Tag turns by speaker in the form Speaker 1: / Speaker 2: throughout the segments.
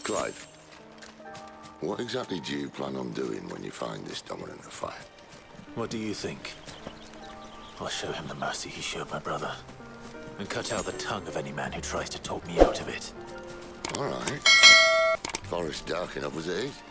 Speaker 1: Clive, what exactly do you plan on doing when you find this dominant affair?
Speaker 2: What do you think? I'll show him the mercy he showed my brother, and cut out the tongue of any man who tries to talk me out of it.
Speaker 1: All right. Forest dark enough as it is.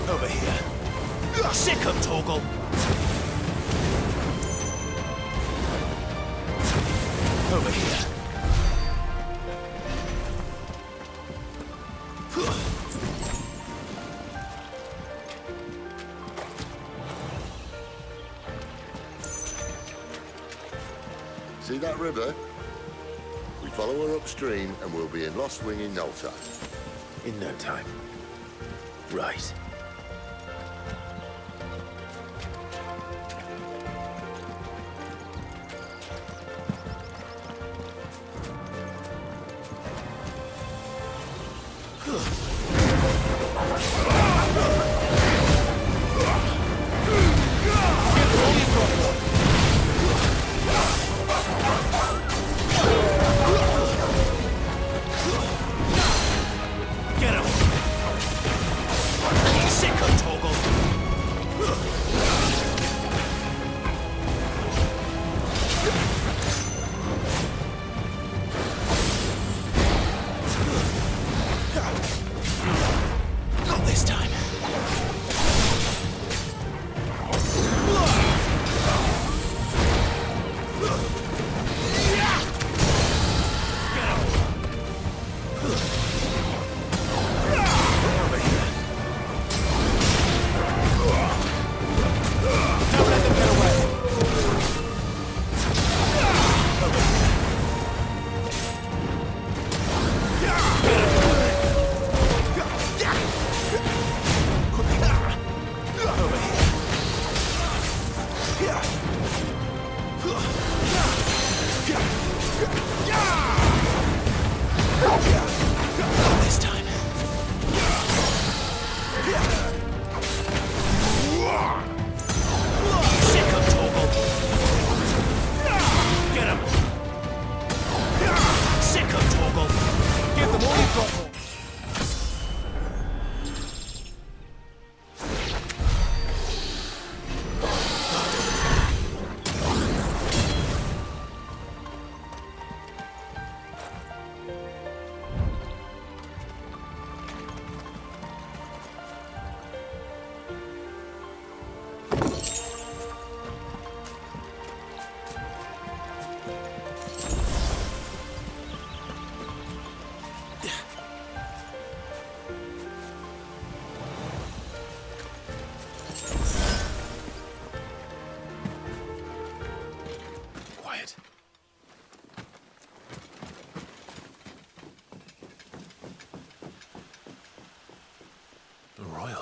Speaker 2: Over here. Sick of Torgal! Over here.
Speaker 1: See that river? We follow her upstream and we'll be in Lost Wing in no time.
Speaker 2: In no time. Right.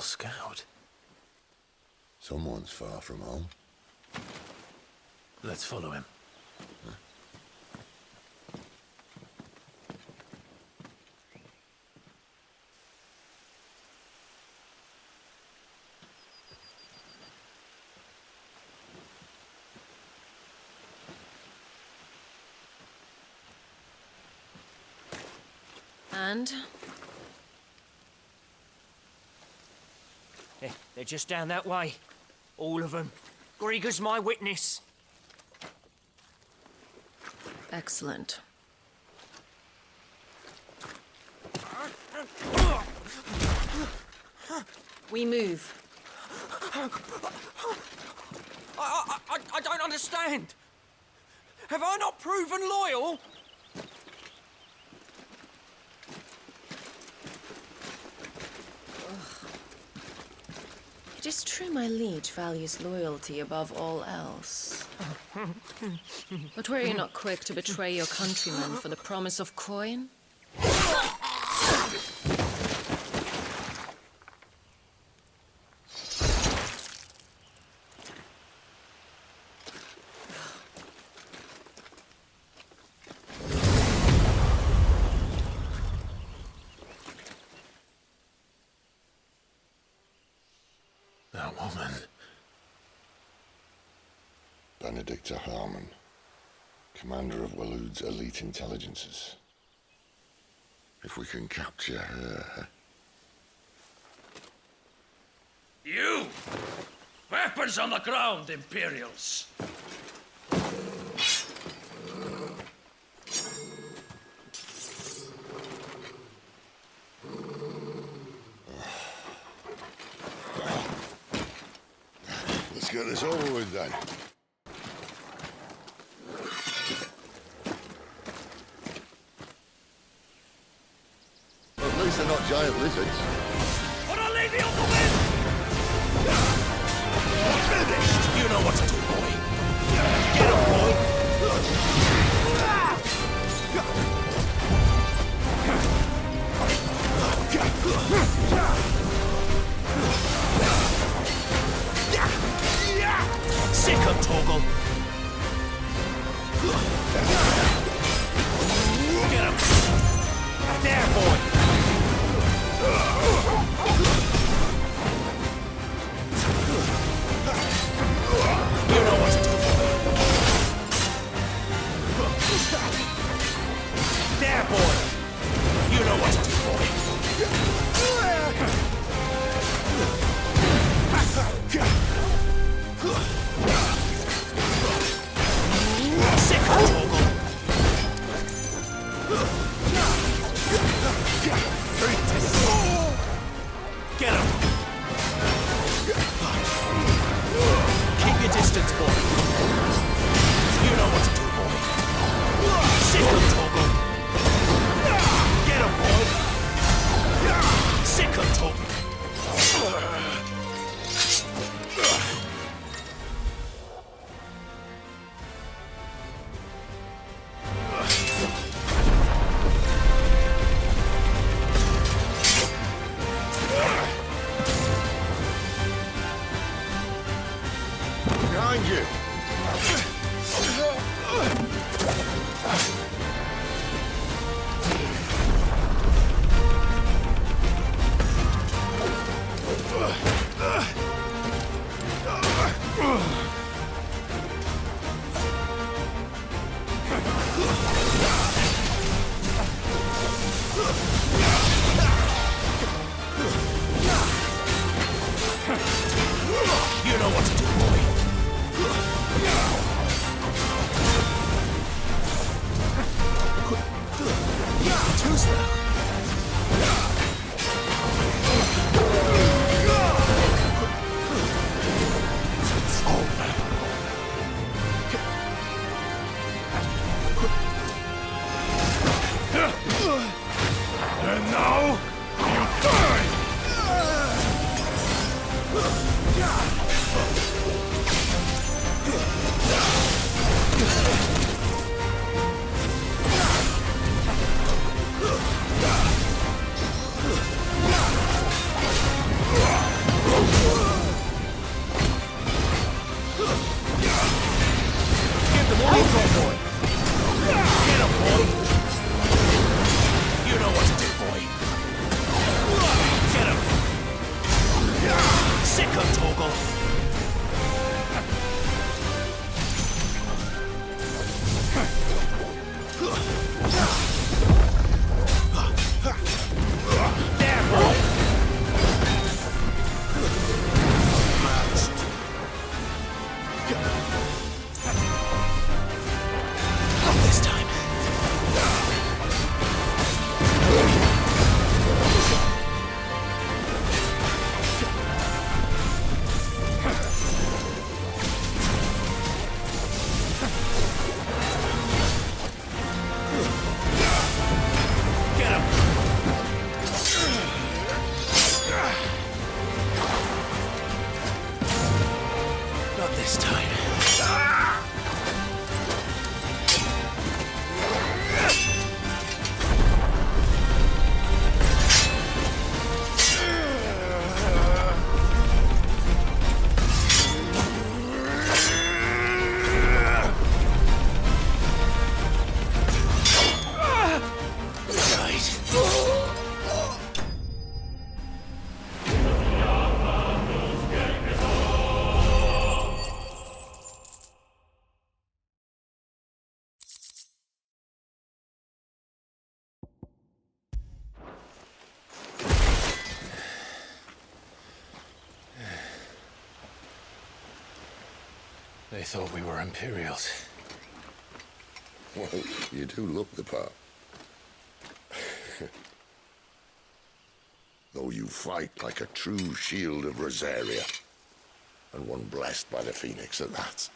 Speaker 2: Scout.
Speaker 1: Someone's far from home.
Speaker 2: Let's follow him.
Speaker 1: Huh?
Speaker 3: And?
Speaker 4: They're just down that way. All of them. Grieger's my witness.
Speaker 3: Excellent. We move.
Speaker 4: I don't understand. Have I not proven loyal?
Speaker 3: It is true my liege values loyalty above all else. But were you not quick to betray your countrymen for the promise of coin?
Speaker 2: That woman.
Speaker 1: Benedicta Harmon, commander of Waloed's elite intelligences. If we can capture her...
Speaker 5: You! Weapons on the ground, Imperials!
Speaker 1: Let's get this over with then. At least they're not giant lizards.
Speaker 5: But I'll leave you on the wind!
Speaker 2: Finished! You know what to do, boy. Get him, boy! Sick of Torgal! Get him! There, boy! You know what to do, boy. There, boy! You know what to do, boy. Sick of Torgal! Get him! Keep your distance, boy. You know what to do, boy. Sick of Torgal! Get him, boy! Sick of Torgal!
Speaker 1: Behind you!
Speaker 2: You know what to do, boy. Who's that?
Speaker 5: And now, you die!
Speaker 2: Give them all go, boy. Get him, boy. You know what to do, boy. Get him. Sick of Torgal. There, boy. Matched. They thought we were Imperials.
Speaker 1: Well, you do look the part. Though you fight like a true shield of Rosaria. And one blessed by the Phoenix at that.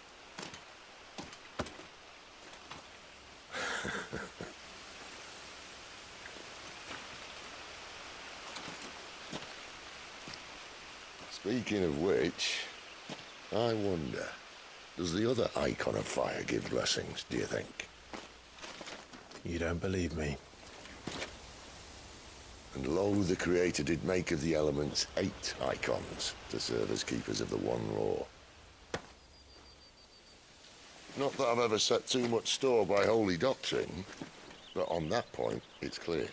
Speaker 1: Speaking of which, I wonder, does the other icon of fire give blessings, do you think?
Speaker 2: You don't believe me?
Speaker 1: And lo, the Creator did make of the elements 8 icons to serve as keepers of the one law. Not that I've ever set too much store by holy doctrine, but on that point, it's clear.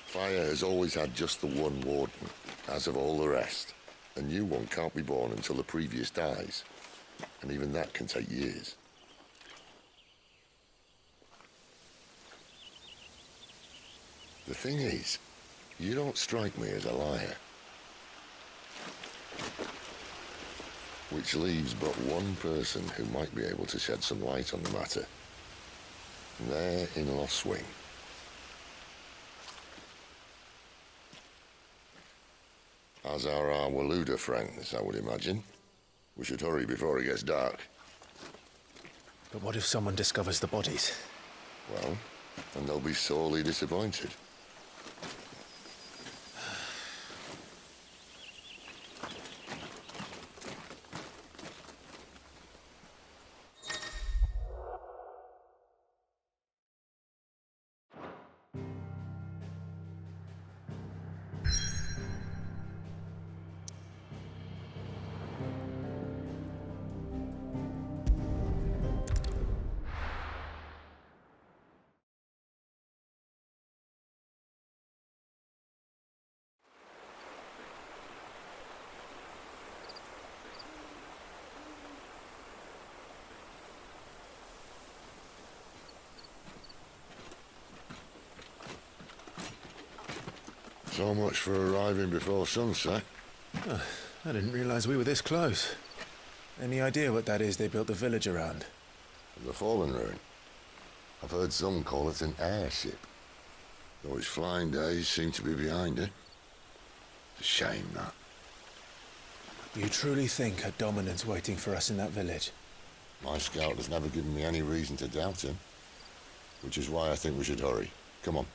Speaker 1: Fire has always had just the one warden, as of all the rest. A new one can't be born until the previous dies, and even that can take years. The thing is, you don't strike me as a liar. Which leaves but one person who might be able to shed some light on the matter. There in Lost Wing. As are our Waluda friends, I would imagine. We should hurry before it gets dark.
Speaker 2: But what if someone discovers the bodies?
Speaker 1: Well, and they'll be sorely disappointed. So much for arriving before sunset.
Speaker 2: I didn't realize we were this close. Any idea what that is they built the village around?
Speaker 1: The Fallen Ruin. I've heard some call it an airship. Though his flying days seem to be behind it. It's a shame, that.
Speaker 2: You truly think a dominant's waiting for us in that village?
Speaker 1: My scout has never given me any reason to doubt him. Which is why I think we should hurry. Come on.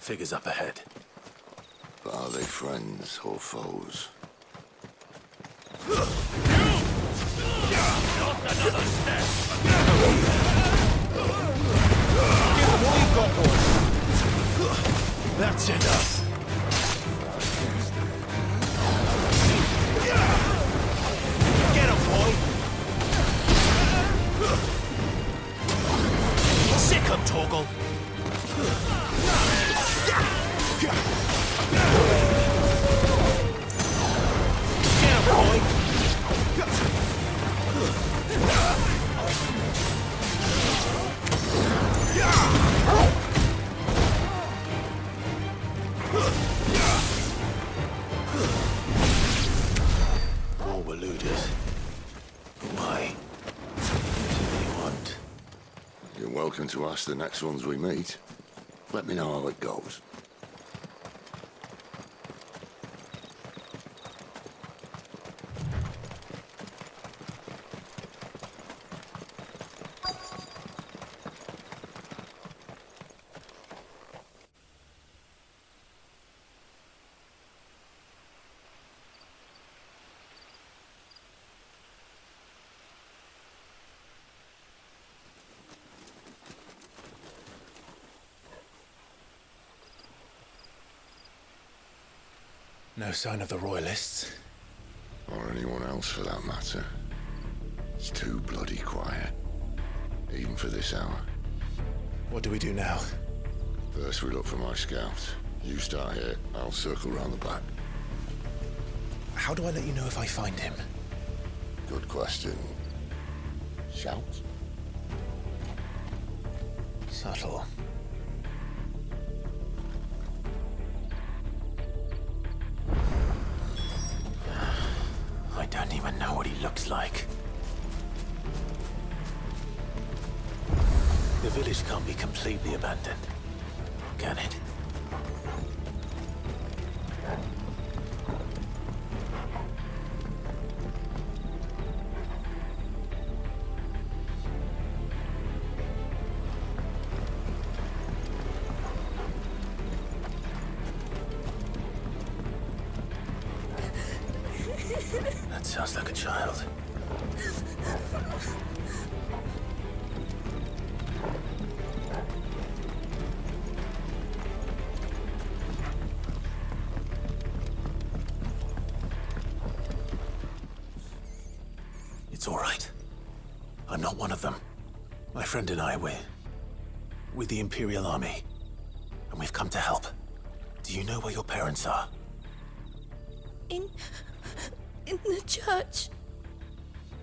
Speaker 2: Figures up ahead.
Speaker 1: But are they friends or foes?
Speaker 5: Not another step!
Speaker 4: Give them all you've got, boys. That's enough. Get him, boy. Sick him, Torgal. Get him, boy.
Speaker 2: More Waludas. Why? What do they want?
Speaker 1: You're welcome to ask the next ones we meet. Let me know how it goes.
Speaker 2: No sign of the Royalists.
Speaker 1: Or anyone else for that matter. It's too bloody quiet. Even for this hour.
Speaker 2: What do we do now?
Speaker 1: First we look for my scouts. You start here, I'll circle round the back.
Speaker 2: How do I let you know if I find him?
Speaker 1: Good question. Shout?
Speaker 2: Subtle. I don't even know what he looks like. The village can't be completely abandoned, can it? That sounds like a child. It's all right. I'm not one of them. My friend and I, we're with the Imperial Army, and we've come to help. Do you know where your parents are?
Speaker 6: In the church.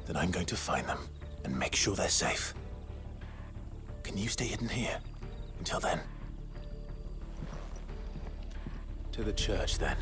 Speaker 2: Then I'm going to find them and make sure they're safe. Can you stay hidden here until then? To the church, then.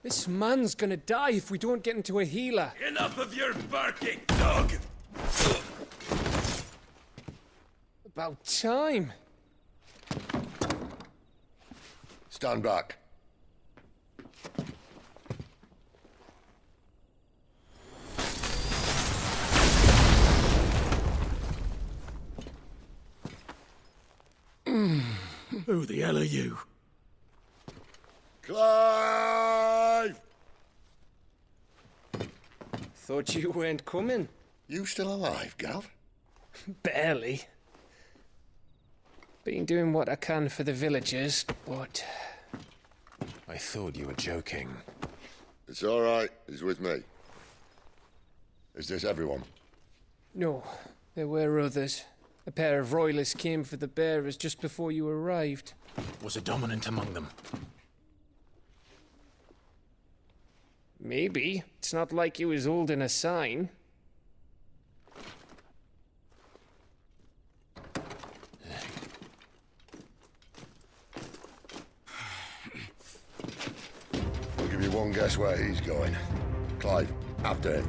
Speaker 7: This man's gonna die if we don't get into a healer.
Speaker 5: Enough of your barking, dog!
Speaker 7: About time.
Speaker 1: Stand back.
Speaker 5: Who the hell are you?
Speaker 1: Clive!
Speaker 7: Thought you weren't coming.
Speaker 1: You still alive, Gav?
Speaker 7: Barely. Been doing what I can for the villagers, but...
Speaker 2: I thought you were joking.
Speaker 1: It's all right. He's with me. Is this everyone?
Speaker 7: No, there were others. A pair of royalists came for the bearers just before you arrived.
Speaker 2: Was a dominant among them?
Speaker 7: Maybe. It's not like he was holding a sign.
Speaker 1: I'll give you one guess where he's going. Clive, after him.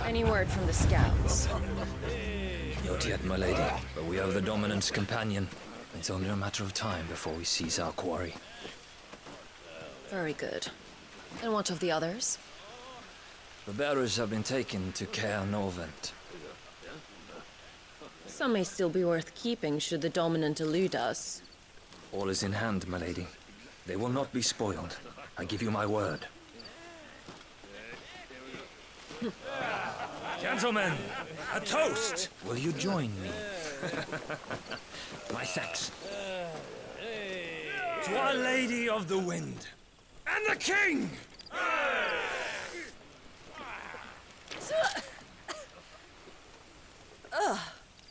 Speaker 3: Any word from the scouts?
Speaker 8: Not yet, my lady, but we have the Dominant's companion. It's only a matter of time before we seize our quarry.
Speaker 3: Very good. And what of the others?
Speaker 8: The bearers have been taken to Caer Norvent.
Speaker 3: Some may still be worth keeping should the dominant elude us.
Speaker 8: All is in hand, my lady. They will not be spoiled. I give you my word.
Speaker 5: Gentlemen, a toast!
Speaker 8: Will you join me? My thanks.
Speaker 5: To Our Lady of the Wind. And the King!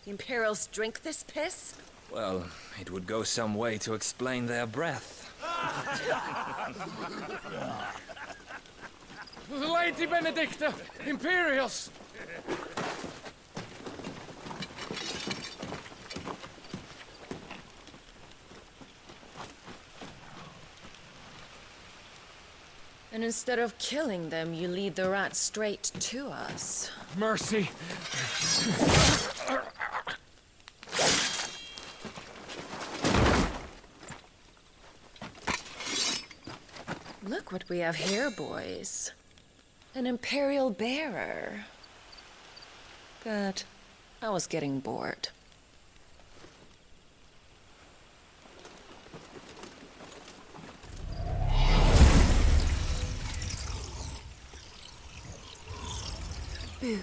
Speaker 3: The Imperials drink this piss?
Speaker 8: Well, it would go some way to explain their breath.
Speaker 7: Lady Benedicta! Imperials!
Speaker 3: And instead of killing them, you lead the rats straight to us.
Speaker 7: Mercy!
Speaker 3: Look what we have here, boys. An Imperial bearer. But I was getting bored. Boo.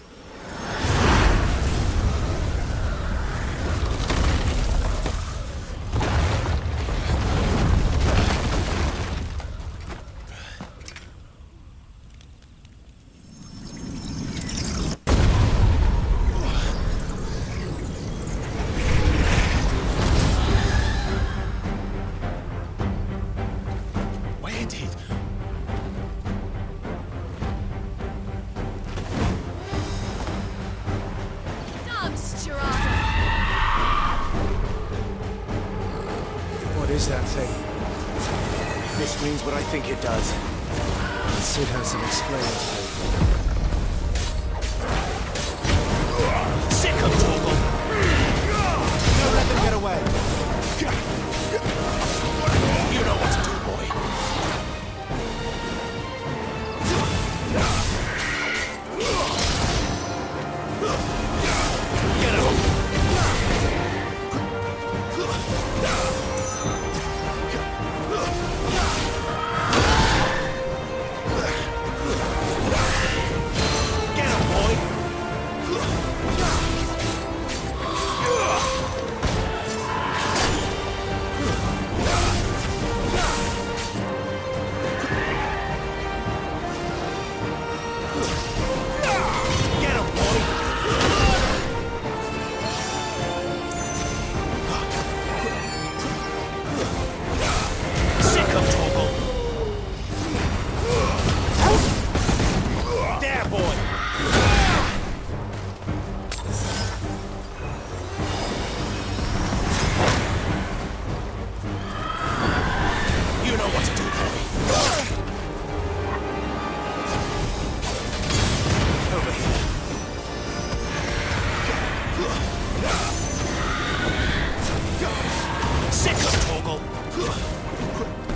Speaker 2: Where did...
Speaker 9: What is that thing? If this means what I think it does, Sid has some explaining to do.
Speaker 2: Sick of Torgal!
Speaker 9: Don't let them get away!
Speaker 2: You know what to do, boy.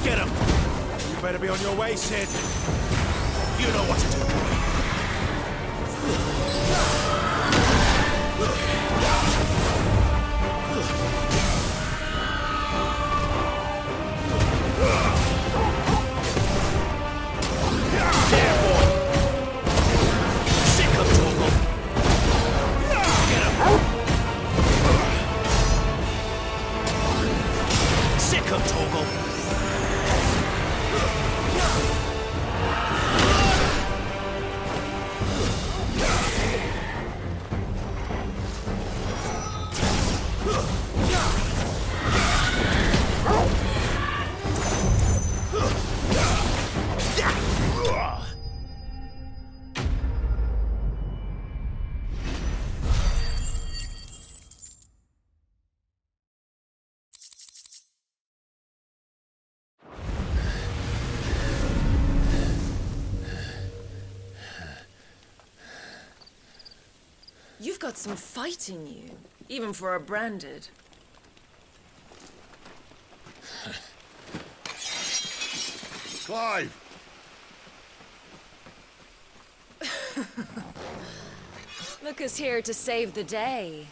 Speaker 2: Get him!
Speaker 9: Better be on your way, Sid.
Speaker 2: You know what to do, there, boy. Sick of Torgal. Get him. Sick of Torgal.
Speaker 3: You've got some fight in you, even for a branded.
Speaker 1: Clive!
Speaker 3: Look who's here to save the day.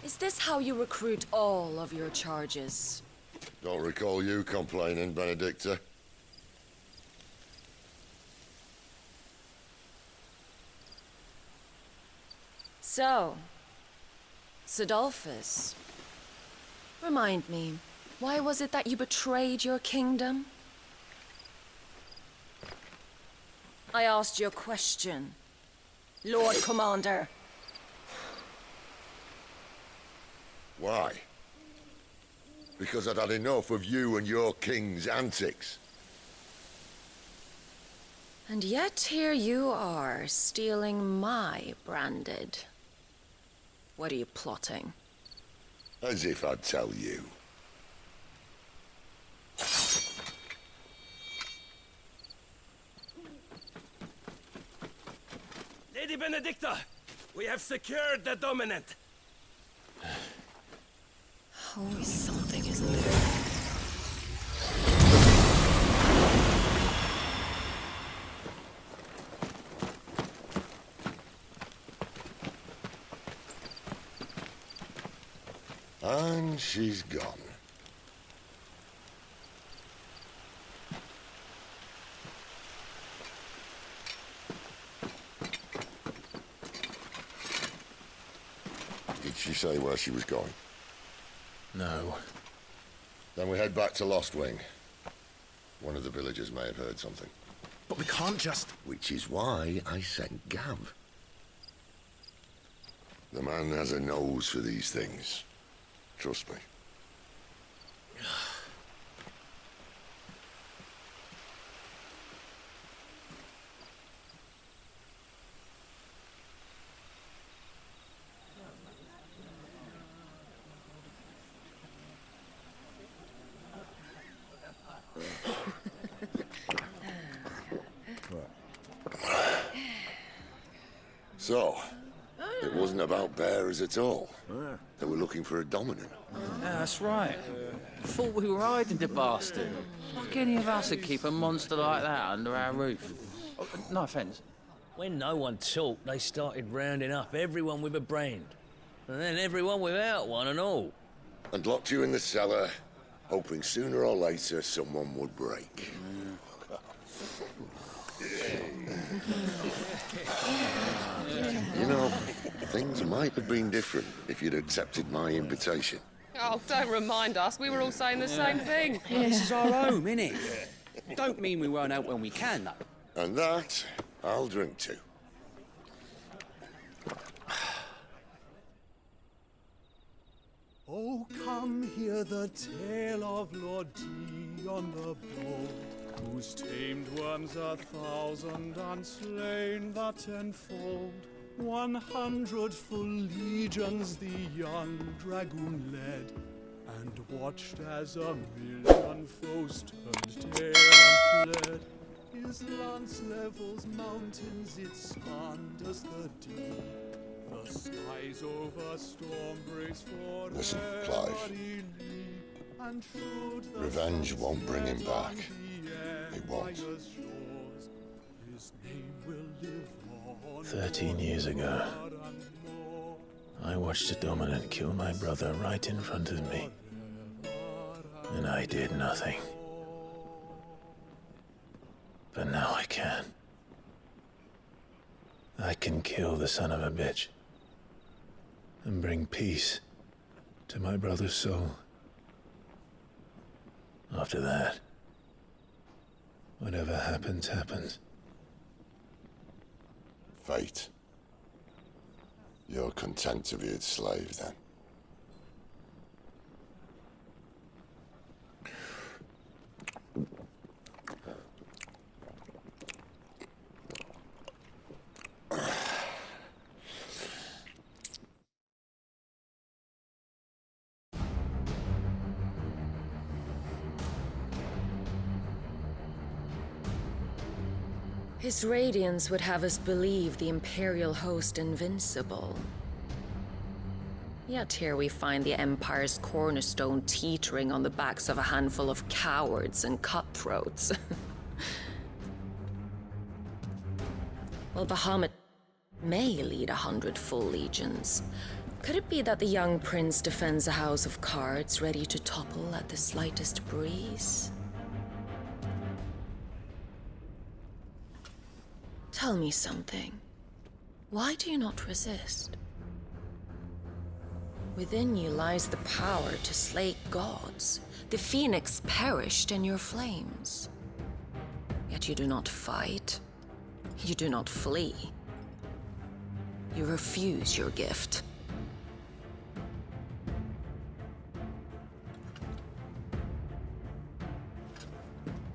Speaker 3: Is this how you recruit all of your charges?
Speaker 1: Don't recall you complaining, Benedicta.
Speaker 3: So, Sidolphus, remind me, why was it that you betrayed your kingdom? I asked you a question, Lord Commander.
Speaker 1: Why? Because I'd had enough of you and your king's antics.
Speaker 3: And yet here you are, stealing my branded. What are you plotting?
Speaker 1: As if I'd tell you.
Speaker 5: Lady Benedicta, we have secured the dominant.
Speaker 3: Always something, isn't there?
Speaker 1: And she's gone. Did she say where she was going?
Speaker 8: No.
Speaker 1: Then we head back to Lost Wing. One of the villagers may have heard something.
Speaker 2: But we can't just...
Speaker 1: Which is why I sent Gav. The man has a nose for these things. Trust me. So, it wasn't about bearers at all. They were looking for a dominant.
Speaker 10: Yeah, that's right. Thought we were hiding the bastard. Like any of us would keep a monster like that under our roof. Oh, no offence.
Speaker 11: When no one talked, they started rounding up everyone with a brand. And then everyone without one and all.
Speaker 1: And locked you in the cellar, hoping sooner or later someone would break. You know, things might have been different if you'd accepted my invitation.
Speaker 12: Oh, don't remind us. We were all saying the same thing.
Speaker 13: Well, this is our home, innit? Don't mean we won't out when we can, though.
Speaker 1: And that, I'll drink to.
Speaker 14: Oh, come hear the tale of Lord Dion the Bold, whose tamed worms 1,000 and slain the tenfold. 100 full legions the young dragoon led, and watched as 1,000,000 foes turned tail and fled. His lance levels mountains, it slanders the deep. The skies over storm breaks for
Speaker 1: Listen, Clive. Revenge won't bring him back. It won't.
Speaker 15: 13 years ago, I watched a dominant kill my brother right in front of me. And I did nothing. But now I can. I can kill the son of a bitch. And bring peace to my brother's soul. After that, whatever happens, happens.
Speaker 1: Fate. You're content to be its slave, then?
Speaker 3: His radiance would have us believe the Imperial host invincible. Yet here we find the Empire's cornerstone teetering on the backs of a handful of cowards and cutthroats. Well, Bahamut may lead 100 full legions. Could it be that the young prince defends a house of cards ready to topple at the slightest breeze? Tell me something. Why do you not resist? Within you lies the power to slay gods. The phoenix perished in your flames. Yet you do not fight. You do not flee. You refuse your gift.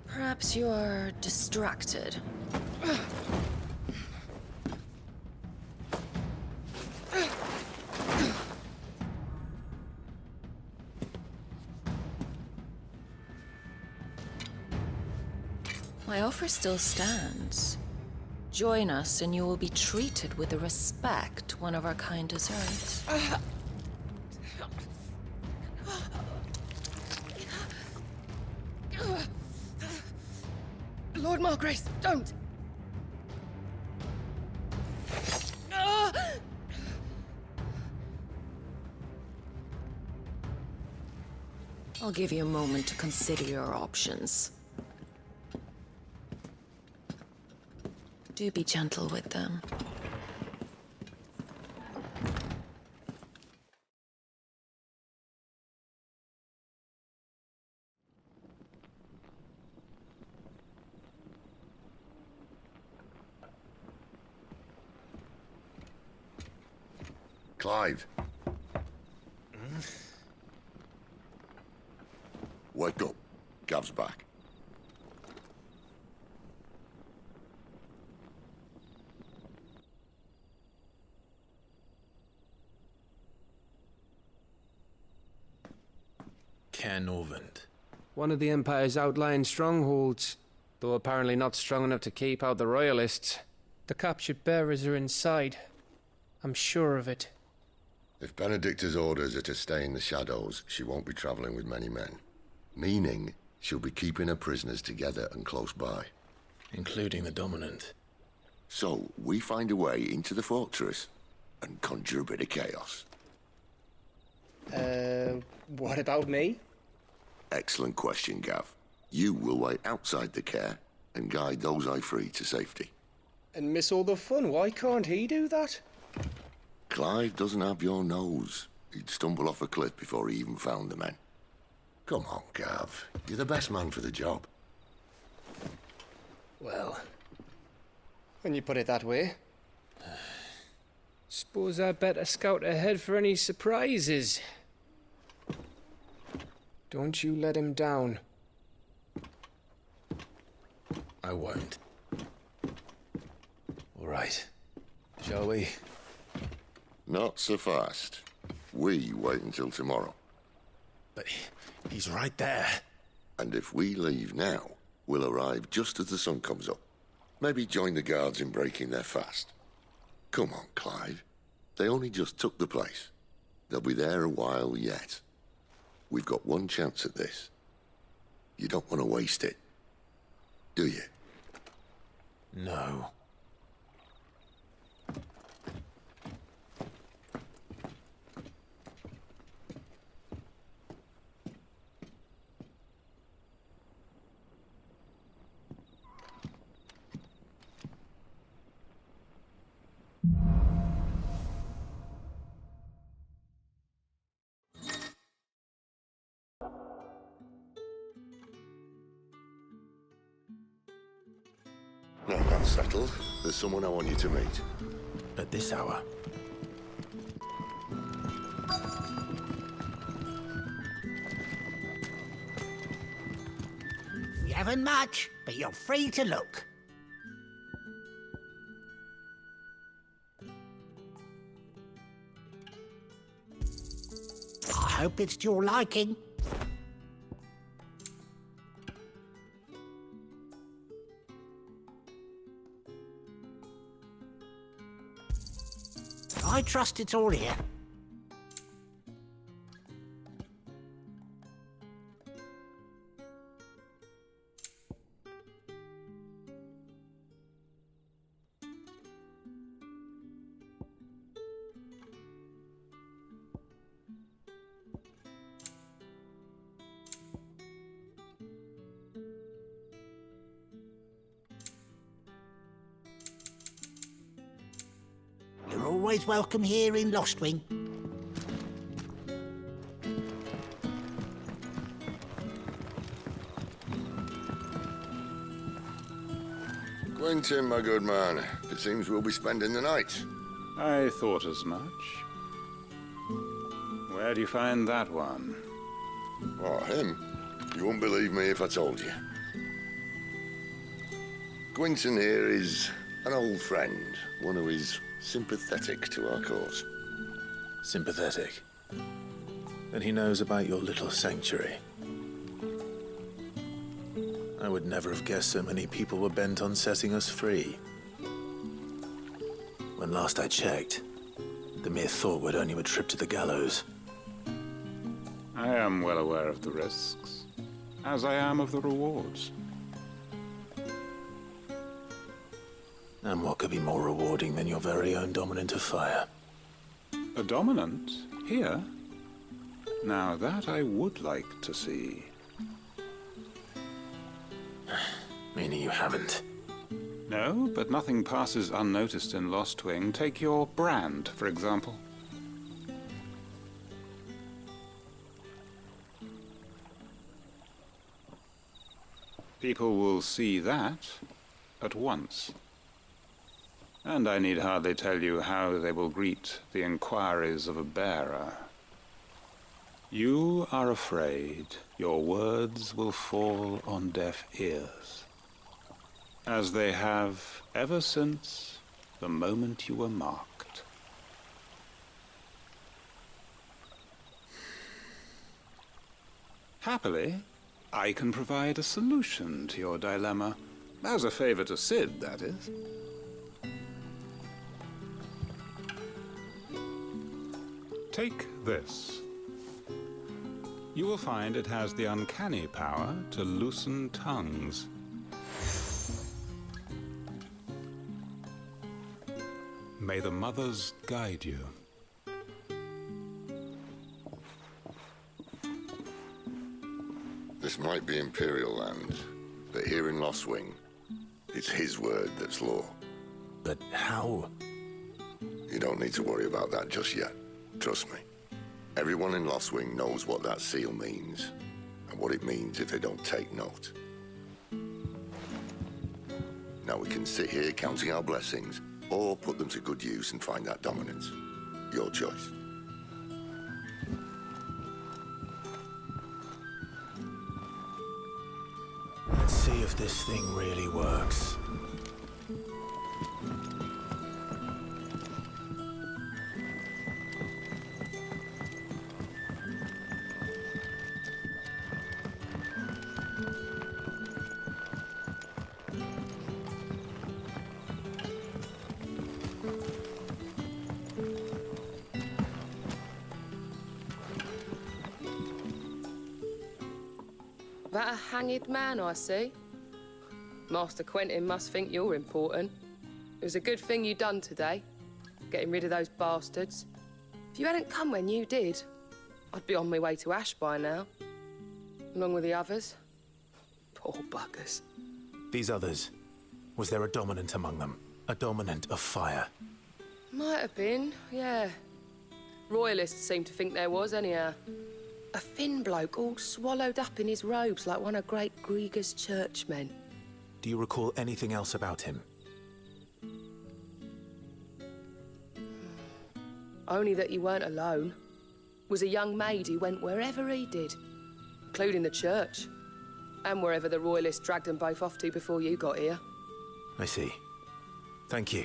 Speaker 3: Perhaps you are distracted. My offer still stands. Join us and you will be treated with the respect one of our kind deserves.
Speaker 6: Lord Margrace, don't!
Speaker 3: I'll give you a moment to consider your options. Do be gentle with them.
Speaker 1: Clive. Wake up. Gav's back.
Speaker 15: Canovant.
Speaker 7: One of the Empire's outlying strongholds, though apparently not strong enough to keep out the Royalists. The captured bearers are inside. I'm sure of it.
Speaker 1: If Benedicta's orders are to stay in the shadows, she won't be traveling with many men. Meaning, she'll be keeping her prisoners together and close by.
Speaker 15: Including the Dominant.
Speaker 1: So, we find a way into the fortress and conjure a bit of chaos.
Speaker 7: What about me?
Speaker 1: Excellent question, Gav. You will wait outside the care and guide those I free to safety.
Speaker 7: And miss all the fun. Why can't he do that?
Speaker 1: Clive doesn't have your nose. He'd stumble off a cliff before he even found the men. Come on, Gav. You're the best man for the job.
Speaker 7: Well, when you put it that way. Suppose I'd better scout ahead for any surprises. Don't you let him down.
Speaker 15: I won't. All right. Shall we?
Speaker 1: Not so fast. We wait until tomorrow.
Speaker 15: But he's right there.
Speaker 1: And if we leave now, we'll arrive just as the sun comes up. Maybe join the guards in breaking their fast. Come on, Clive. They only just took the place. They'll be there a while yet. We've got one chance at this. You don't want to waste it, do you?
Speaker 15: No.
Speaker 1: Now that's settled. There's someone I want you to meet.
Speaker 15: At this hour.
Speaker 16: We haven't much, but you're free to look. I hope it's to your liking. I trust it's all here. always welcome here in Lostwing.
Speaker 1: Quentin, my good man. It seems we'll be spending the night.
Speaker 17: I thought as much. Where do you find that one?
Speaker 1: Oh, him? You wouldn't believe me if I told you. Quentin here is an old friend, one who is sympathetic to our cause.
Speaker 15: Sympathetic? Then he knows about your little sanctuary. I would never have guessed so many people were bent on setting us free. When last I checked, the mere thought would earn you a trip to the gallows.
Speaker 17: I am well aware of the risks, as I am of the rewards.
Speaker 15: And what could be more rewarding than your very own dominant of fire?
Speaker 17: A dominant? Here? Now that I would like to see.
Speaker 15: Meaning you haven't?
Speaker 17: No, but nothing passes unnoticed in Lostwing. Take your brand, for example. People will see that at once. And I need hardly tell you how they will greet the inquiries of a bearer. You are afraid your words will fall on deaf ears, as they have ever since the moment you were marked. Happily, I can provide a solution to your dilemma, as a favor to Sid, that is. Take this. You will find it has the uncanny power to loosen tongues. May the mothers guide you.
Speaker 1: This might be Imperial land, but here in Lostwing, it's his word that's law.
Speaker 15: But how?
Speaker 1: You don't need to worry about that just yet. Trust me. Everyone in Lostwing knows what that seal means, and what it means if they don't take note. Now we can sit here counting our blessings, or put them to good use and find that dominance. Your choice.
Speaker 15: Let's see if this thing really works.
Speaker 12: That a hanged man I see? Master Quentin must think you're important. It was a good thing you done today, getting rid of those bastards. If you hadn't come when you did, I'd be on my way to Ash by now, along with the others. Poor buggers.
Speaker 15: These others, was there a dominant among them? A dominant of fire?
Speaker 12: Might have been, yeah. Royalists seem to think there was, anyhow. A thin bloke all swallowed up in his robes like one of Great Grieger's churchmen.
Speaker 15: Do you recall anything else about him?
Speaker 12: Only that he weren't alone. Was a young maid who went wherever he did, including the church, and wherever the Royalists dragged them both off to before you got here.
Speaker 15: I see. Thank you.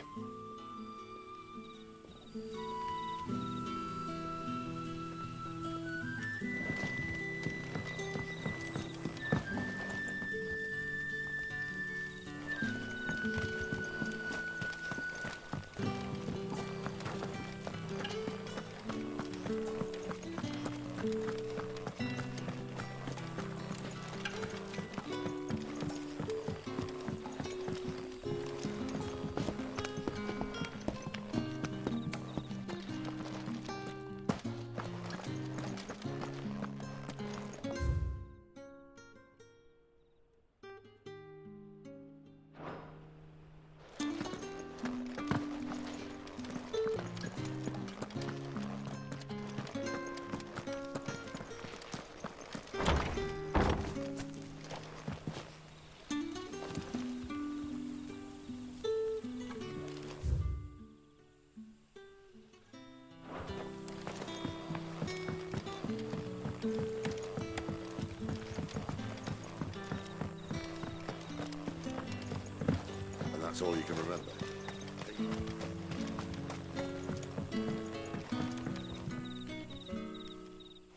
Speaker 1: That's all you can remember.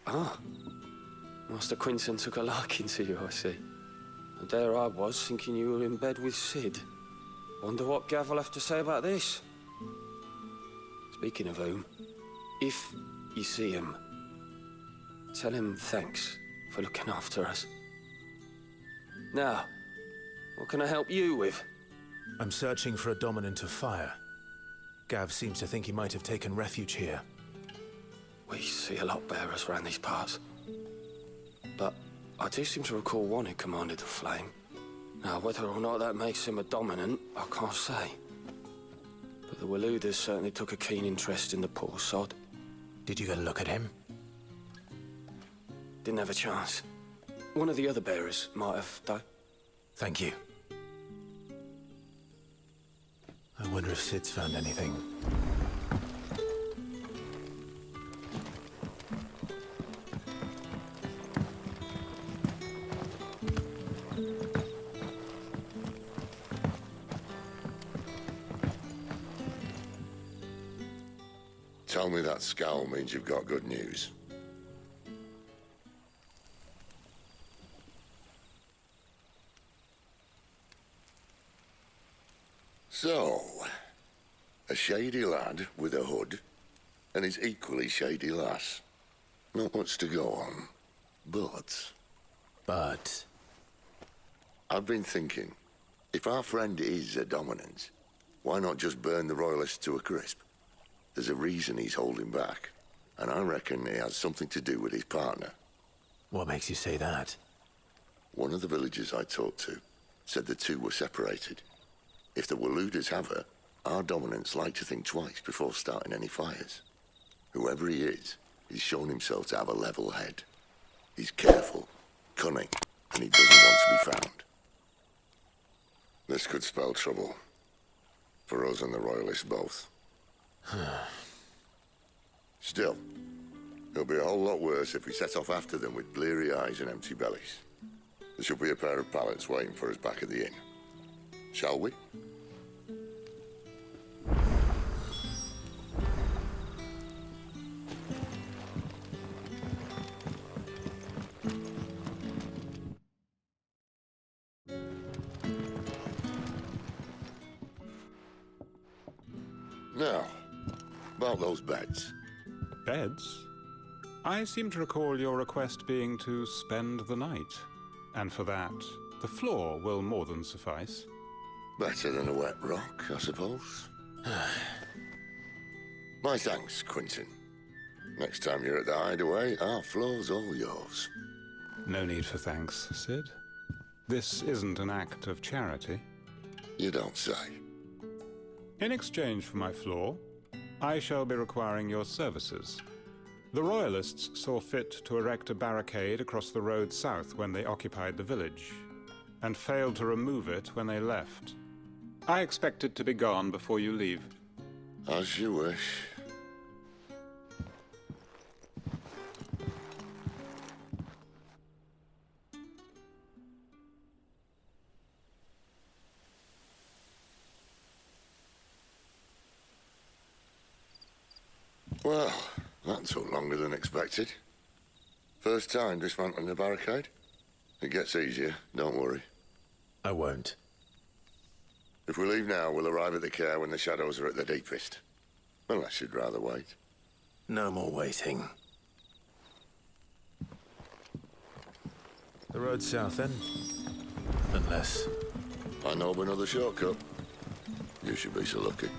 Speaker 7: Ah. Master Quinton took a liking to you, I see. And there I was, thinking you were in bed with Sid. Wonder what Gav will have to say about this. Speaking of whom, if you see him, tell him thanks for looking after us. Now, what can I help you with?
Speaker 15: I'm searching for a dominant of fire. Gav seems to think he might have taken refuge here.
Speaker 7: We see a lot bearers around these parts. But I do seem to recall one who commanded the flame. Now, whether or not that makes him a dominant, I can't say. But the Waluders certainly took a keen interest in the poor sod.
Speaker 15: Did you get a look at him?
Speaker 7: Didn't have a chance. One of the other bearers might have, though.
Speaker 15: Thank you. I wonder if Sid's found anything.
Speaker 1: Tell me that scowl means you've got good news. So, a shady lad with a hood, and his equally shady lass. Not much to go on, but... I've been thinking, if our friend is a dominant, why not just burn the Royalists to a crisp? There's a reason he's holding back, and I reckon he has something to do with his partner.
Speaker 15: What makes you say that?
Speaker 1: One of the villagers I talked to said the two were separated. If the Waluders have her, our dominants like to think twice before starting any fires. Whoever he is, he's shown himself to have a level head. He's careful, cunning, and he doesn't want to be found. This could spell trouble. For us and the Royalists both. Still, it'll be a whole lot worse if we set off after them with bleary eyes and empty bellies. There should be a pair of pallets waiting for us back at the inn. Shall we? Now, about those beds.
Speaker 17: Beds? I seem to recall your request being to spend the night. And for that, the floor will more than suffice.
Speaker 1: Better than a wet rock, I suppose. My thanks, Quinton. Next time you're at the hideaway, our floor's all yours.
Speaker 17: No need for thanks, Sid. This isn't an act of charity.
Speaker 1: You don't say.
Speaker 17: In exchange for my floor, I shall be requiring your services. The Royalists saw fit to erect a barricade across the road south when they occupied the village, and failed to remove it when they left. I expect it to be gone before you leave.
Speaker 1: As you wish. Well, that took longer than expected. First time dismantling the barricade? It gets easier, don't worry.
Speaker 15: I won't.
Speaker 1: If we leave now, we'll arrive at the care when the shadows are at their deepest. Unless you'd rather wait.
Speaker 15: No more waiting. The road south, then? Unless...
Speaker 1: I know of another shortcut. You should be so lucky.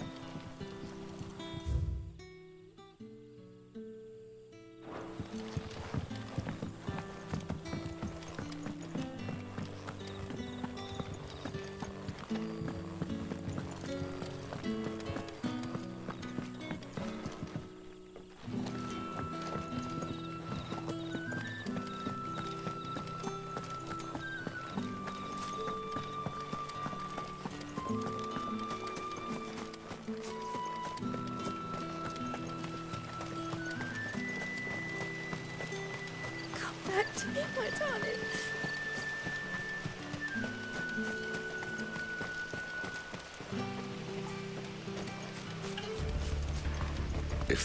Speaker 6: Back to me, my darling.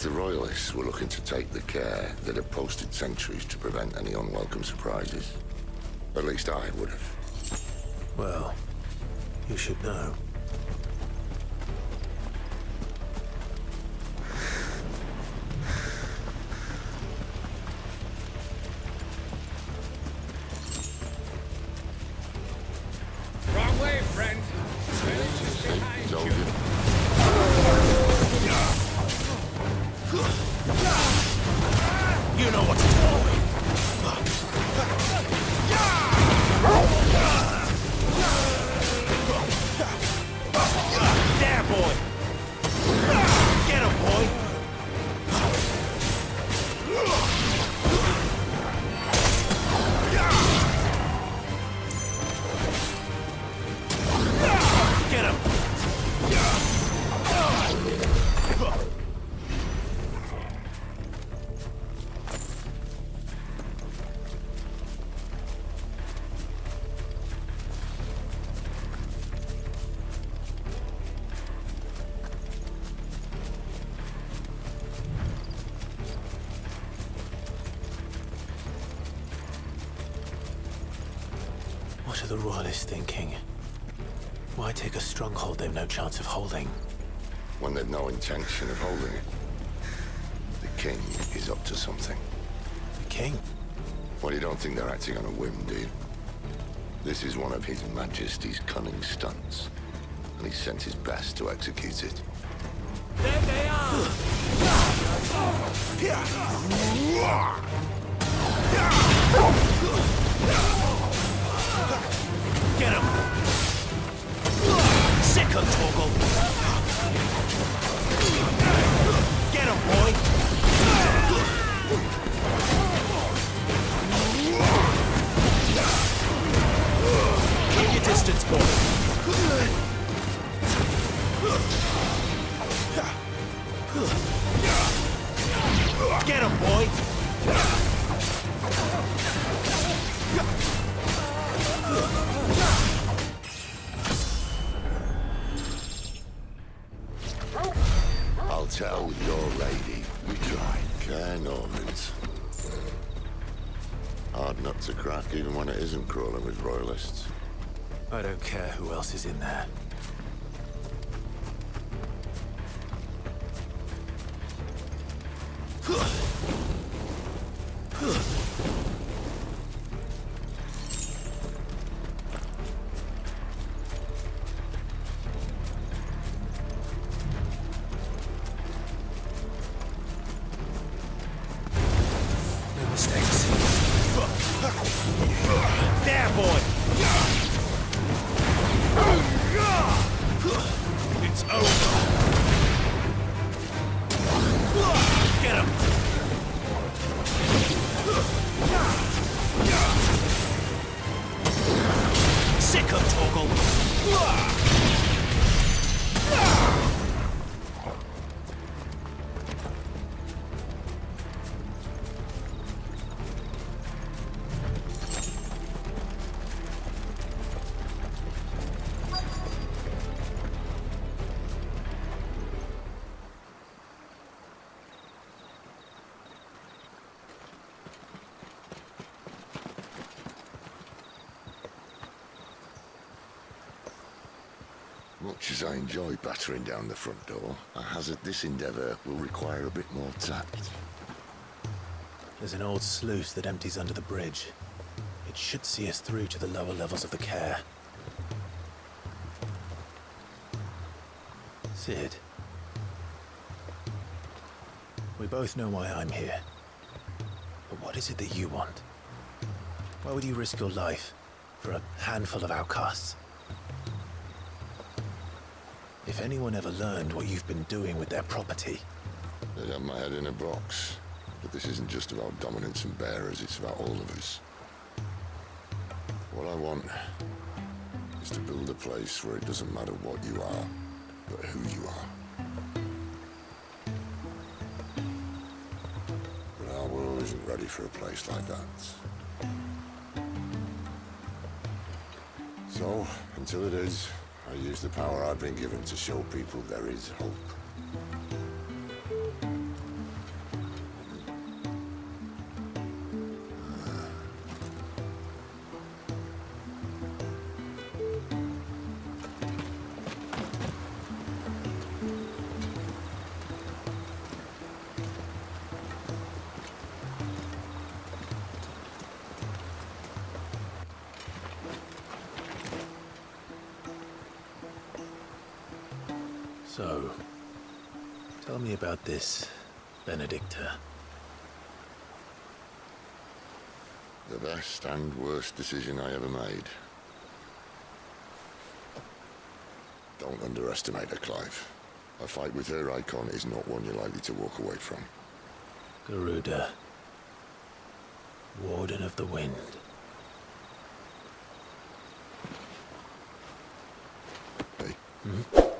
Speaker 1: If the Royalists were looking to take the care, they'd have posted sentries to prevent any unwelcome surprises. At least I would have.
Speaker 15: Well, you should know.
Speaker 5: Wrong way, friend.
Speaker 2: You know what to do. There, boy. Get him, boy. Get him.
Speaker 15: What are the Royalists thinking? Why take a stronghold they've no chance of holding?
Speaker 1: When they've no intention of holding it. The king is up to something.
Speaker 15: The king?
Speaker 1: Well, you don't think they're acting on a whim, do you? This is one of His Majesty's cunning stunts, and he sent his best to execute it.
Speaker 2: There they are! Get him! Sick of Torgal! Get him, boy! Keep your distance, boy! Get him, boy!
Speaker 1: I'll tell your lady we tried. Care Normans. Hard nut to crack even when it isn't crawling with Royalists.
Speaker 15: I don't care who else is in there.
Speaker 2: No mistakes. There, boy! It's over! Get him! Sick of Torgal!
Speaker 1: Much as I enjoy battering down the front door, I hazard this endeavour will require a bit more tact.
Speaker 15: There's an old sluice that empties under the bridge. It should see us through to the lower levels of the care. Sid. We both know why I'm here. But what is it that you want? Why would you risk your life for a handful of outcasts? If anyone ever learned what you've been doing with their property...
Speaker 1: They'd have my head in a box. But this isn't just about dominance and bearers, it's about all of us. What I want is to build a place where it doesn't matter what you are, but who you are. But our world isn't ready for a place like that. So, until it is, I use the power I've been given to show people there is hope.
Speaker 15: So, tell me about this, Benedicta.
Speaker 1: The best and worst decision I ever made. Don't underestimate her, Clive. A fight with her icon is not one you're likely to walk away from.
Speaker 15: Garuda. Warden of the Wind.
Speaker 1: Hey.
Speaker 15: Hmm?